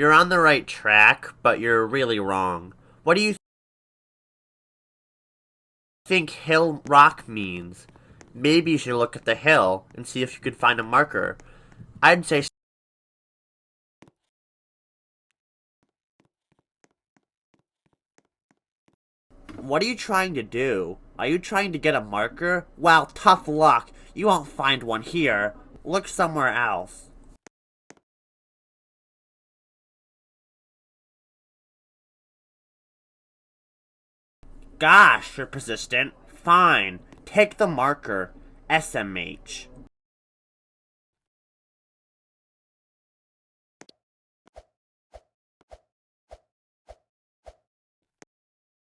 You're on the right track, but you're really wrong. What do you think hill rock means? Maybe you should look at the hill and see if you could find a marker. I'd say. What are you trying to do? Are you trying to get a marker? Well, tough luck. You won't find one here. Look somewhere else. Gosh, you're persistent. Fine. Take the marker. SMH.